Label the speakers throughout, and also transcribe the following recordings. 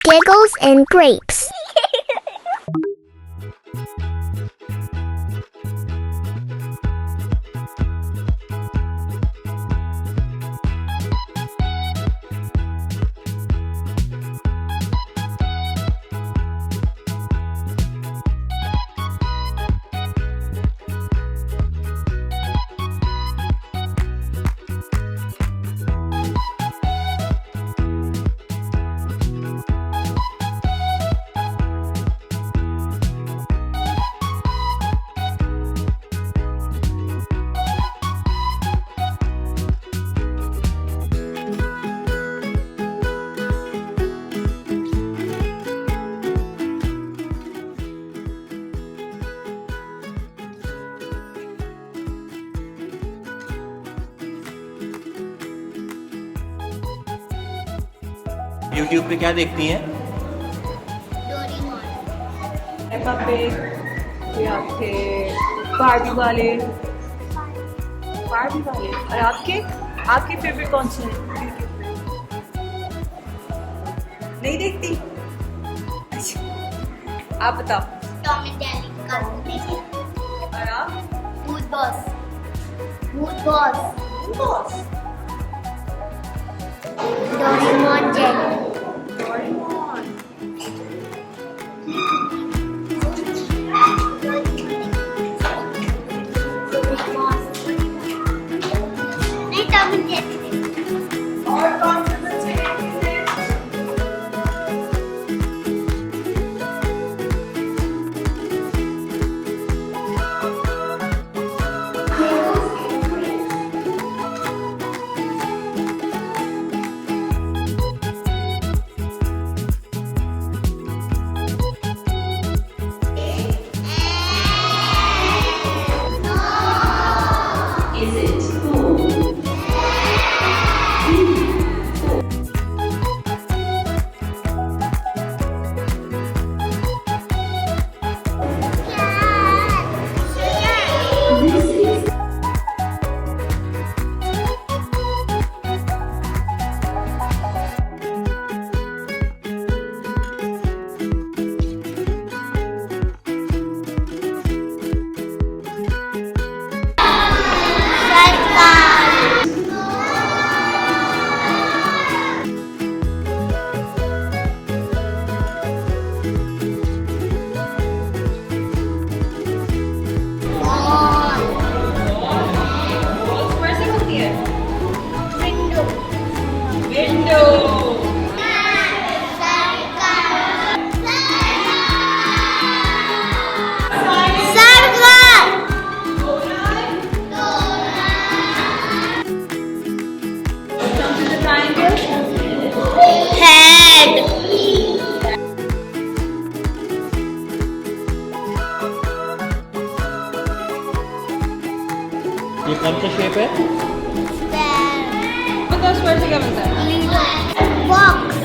Speaker 1: Giggles and grapes.
Speaker 2: YouTube पे क्या देखती हैं?
Speaker 3: पेपा पिग या फिर बार्बी वाले। और आपके फेवरेट कौन से हैं यूट्यूब पे? नहीं देखती? अच्छा, आप बताओ।
Speaker 4: टॉम एंड जेरी कार्टून देखिए।
Speaker 3: और आप?
Speaker 4: Mood boss Doraemon Jerry. नहीं टॉम एंड जेरी।
Speaker 3: और कौन से बच्चे देखते हैं?
Speaker 2: ये कौन सा शेप है?
Speaker 3: बताओ स्क्वायर से क्या बनता है?
Speaker 4: Box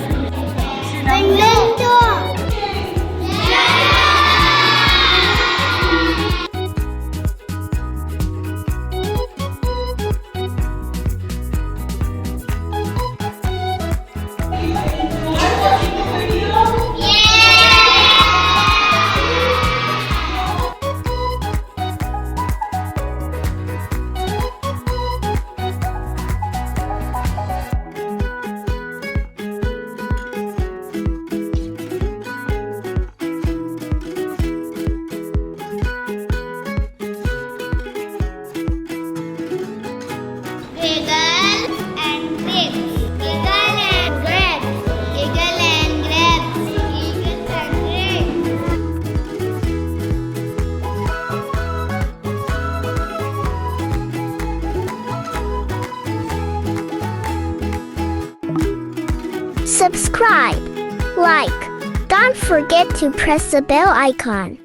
Speaker 4: subscribe, like, don't forget to press the bell icon.